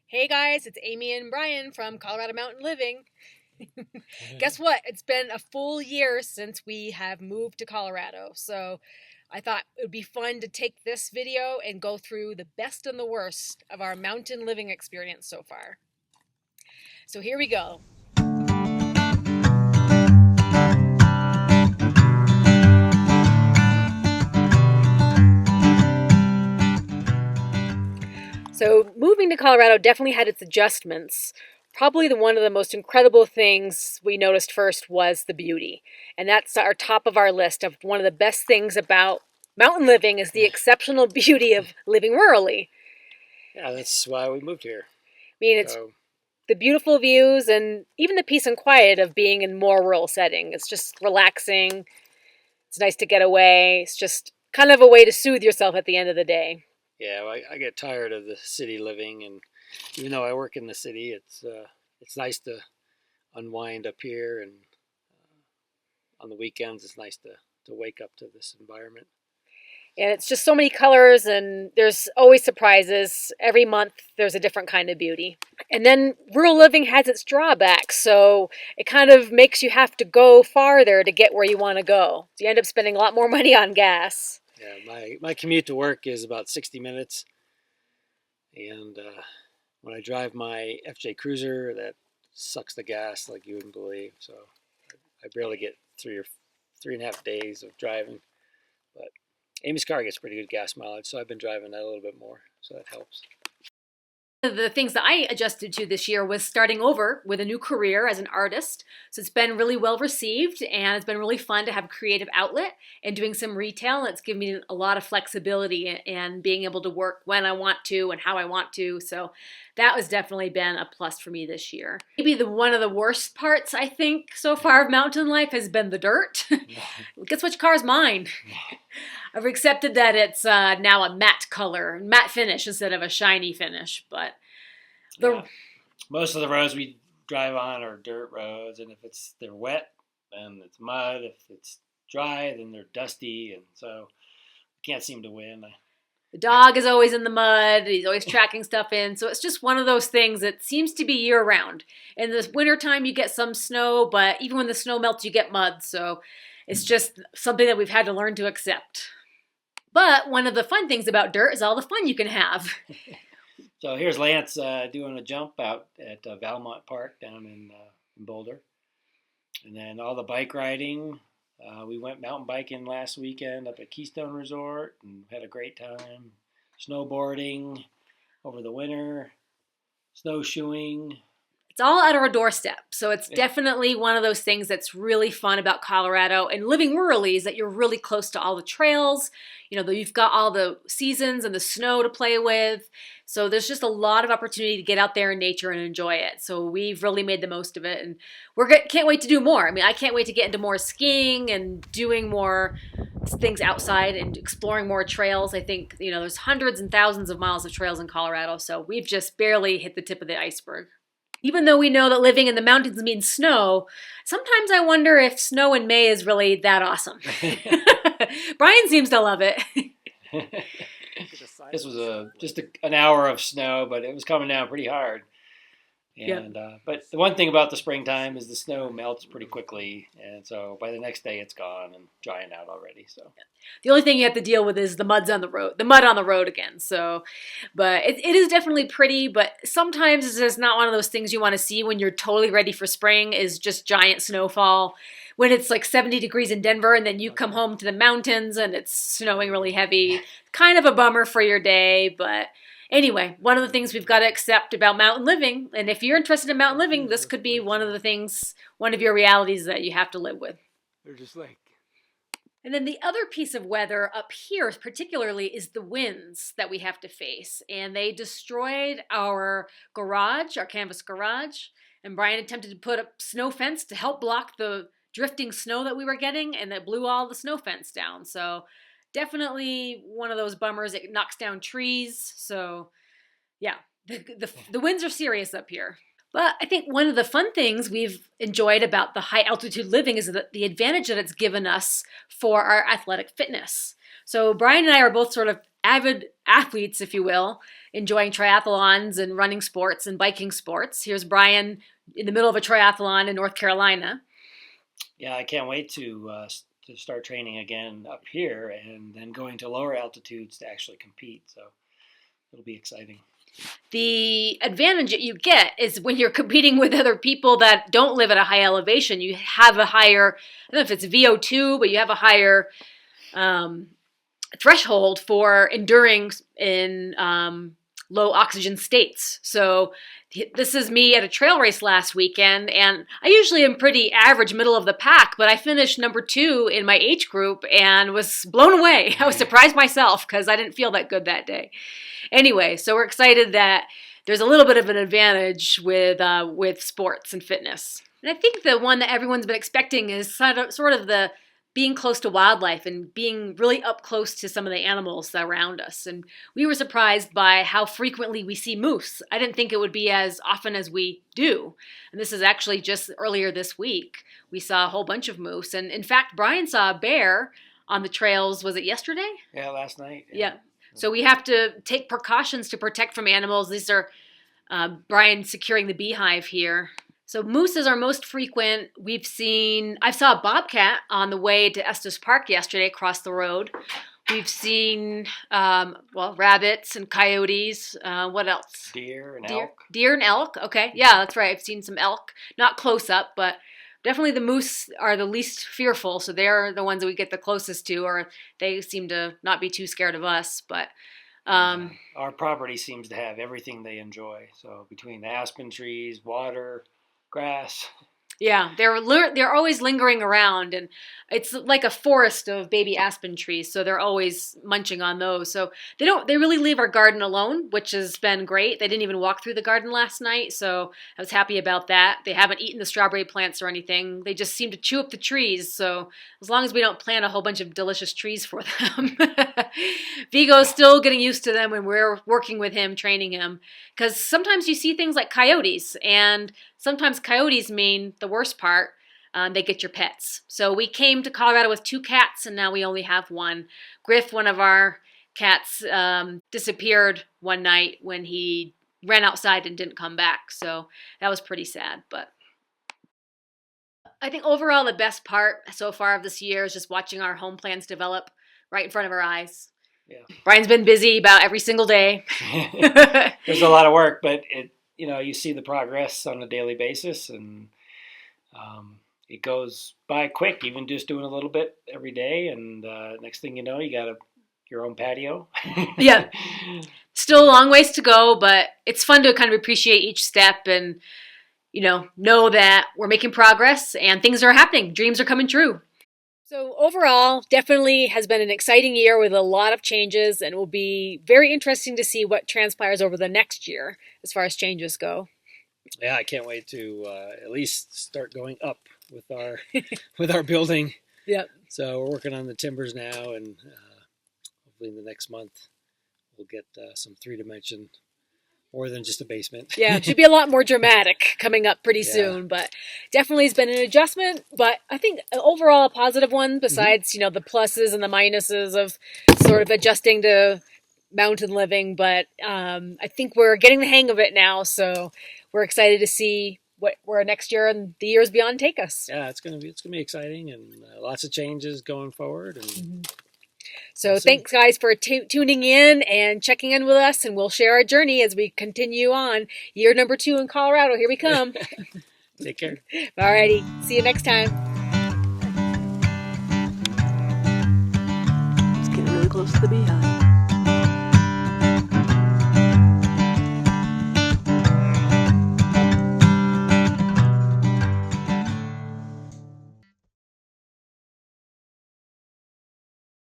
Hey guys, it's Amy and Brian from Colorado Mountain Living. Guess what? It's been a full year since we have moved to Colorado. So I thought it would be fun to take this video and go through the best and the worst of our mountain living experience so far. So here we go. So moving to Colorado definitely had its adjustments. Probably one of the most incredible things we noticed first was the beauty. And that's our top of our list of one of the best things about mountain living is the exceptional beauty of living rurally. Yeah, that's why we moved here. I mean, it's the beautiful views and even the peace and quiet of being in more rural setting. It's just relaxing. It's nice to get away. It's just kind of a way to soothe yourself at the end of the day. Yeah, well, I get tired of the city living, and even though I work in the city, it's nice to unwind up here, and on the weekends it's nice to wake up to this environment. And it's just so many colors, and there's always surprises. Every month there's a different kind of beauty. And then rural living has its drawbacks, so it kind of makes you have to go farther to get where you want to go. So you end up spending a lot more money on gas. Yeah, my commute to work is about 60 minutes, and when I drive my FJ Cruiser, that sucks the gas like you wouldn't believe. So I barely get 3.5 days of driving, but Amy's car gets pretty good gas mileage, so I've been driving that a little bit more, so that helps. The things that I adjusted to this year was starting over with a new career as an artist. So it's been really well received, and it's been really fun to have a creative outlet and doing some retail. It's given me a lot of flexibility and being able to work when I want to and how I want to. So that has definitely been a plus for me this year. Maybe one of the worst parts, I think, so far of mountain life has been the dirt. Guess which car is mine? I've accepted that it's now a matte color, matte finish instead of a shiny finish. But most of the roads we drive on are dirt roads, and if they're wet, then it's mud. If it's dry, then they're dusty, and so we can't seem to win. The dog is always in the mud. He's always tracking stuff in. So it's just one of those things that seems to be year round. In the wintertime, you get some snow, but even when the snow melts, you get mud. So it's just something that we've had to learn to accept. But one of the fun things about dirt is all the fun you can have. So here's Lance doing a jump out at Valmont Park down in Boulder. And then all the bike riding. We went mountain biking last weekend up at Keystone Resort and had a great time. Snowboarding over the winter, snowshoeing. It's all at our doorstep. So it's definitely one of those things that's really fun about Colorado. And living rurally is that you're really close to all the trails. You know, you've got all the seasons and the snow to play with. So there's just a lot of opportunity to get out there in nature and enjoy it. So we've really made the most of it. And can't wait to do more. I mean, I can't wait to get into more skiing and doing more things outside and exploring more trails. I think, you know, there's hundreds and thousands of miles of trails in Colorado. So we've just barely hit the tip of the iceberg. Even though we know that living in the mountains means snow, sometimes I wonder if snow in May is really that awesome. Brian seems to love it. This was just an hour of snow, but it was coming down pretty hard. And but the one thing about the springtime is the snow melts pretty quickly, and so by the next day it's gone and drying out already. So the only thing you have to deal with is the mud on the road again. So, but it is definitely pretty, but sometimes it's just not one of those things you want to see when you're totally ready for spring. Is just giant snowfall when it's like 70 degrees in Denver, and then you come home to the mountains and it's snowing really heavy. Kind of a bummer for your day, but. Anyway, one of the things we've got to accept about mountain living, and if you're interested in mountain living, this could be one of your realities that you have to live with. They're just like. And then the other piece of weather up here particularly is the winds that we have to face. And they destroyed our garage, our canvas garage. And Brian attempted to put a snow fence to help block the drifting snow that we were getting, and that blew all the snow fence down. So definitely one of those bummers. It knocks down trees. So yeah, the winds are serious up here. But I think one of the fun things we've enjoyed about the high altitude living is the advantage that it's given us for our athletic fitness. So Brian and I are both sort of avid athletes, if you will, enjoying triathlons and running sports and biking sports. Here's Brian in the middle of a triathlon in North Carolina. Yeah, I can't wait to start training again up here and then going to lower altitudes to actually compete. So it'll be exciting. The advantage that you get is when you're competing with other people that don't live at a high elevation, you have a higher, I don't know if it's VO2, but you have a higher threshold for enduring in low oxygen states. So this is me at a trail race last weekend, and I usually am pretty average, middle of the pack, but I finished number 2 in my age group and was blown away. I was surprised myself because I didn't feel that good that day. Anyway, so we're excited that there's a little bit of an advantage with sports and fitness. And I think the one that everyone's been expecting is sort of the being close to wildlife and being really up close to some of the animals around us. And we were surprised by how frequently we see moose. I didn't think it would be as often as we do. And this is actually just earlier this week. We saw a whole bunch of moose. And in fact, Brian saw a bear on the trails. Was it yesterday? Yeah, last night. Yeah. So we have to take precautions to protect from animals. These are Brian securing the beehive here. So moose is our most frequent. I saw a bobcat on the way to Estes Park yesterday across the road. We've seen, rabbits and coyotes. What else? Deer and elk. Deer and elk. Okay. Yeah, that's right. I've seen some elk. Not close up, but definitely the moose are the least fearful. So they're the ones that we get the closest to, or they seem to not be too scared of us. But our property seems to have everything they enjoy. So between the aspen trees, water, grass. Yeah, they're always lingering around, and it's like a forest of baby aspen trees, so they're always munching on those. So they really leave our garden alone, which has been great. They didn't even walk through the garden last night, so I was happy about that. They haven't eaten the strawberry plants or anything. They just seem to chew up the trees, so as long as we don't plant a whole bunch of delicious trees for them. Vigo's still getting used to them when we're working with him, training him, because sometimes you see things like coyotes, and sometimes coyotes mean the worst part, they get your pets. So we came to Colorado with 2 cats, and now we only have 1. Griff, one of our cats, disappeared one night when he ran outside and didn't come back. So that was pretty sad. But I think overall the best part so far of this year is just watching our home plans develop right in front of our eyes. Yeah. Brian's been busy about every single day. There's a lot of work, but you see the progress on a daily basis, and it goes by quick, even just doing a little bit every day. And next thing you know, you got your own patio. Yeah. Still a long ways to go, but it's fun to kind of appreciate each step and, know that we're making progress and things are happening. Dreams are coming true. So overall, definitely has been an exciting year with a lot of changes, and it will be very interesting to see what transpires over the next year as far as changes go. Yeah, I can't wait to at least start going up with our building. Yep. So we're working on the timbers now, and hopefully in the next month we'll get some 3-dimension, more than just a basement. Yeah, it should be a lot more dramatic coming up pretty soon, but definitely has been an adjustment, but I think overall a positive one besides, the pluses and the minuses of sort of adjusting to mountain living, but I think we're getting the hang of it now, so we're excited to see where next year and the years beyond take us. Yeah, it's gonna be exciting, and lots of changes going forward. And So thanks, guys, for tuning in and checking in with us, and we'll share our journey as we continue on. Year number 2 in Colorado. Here we come. Take care. All righty. See you next time. It's getting really close to the beehive.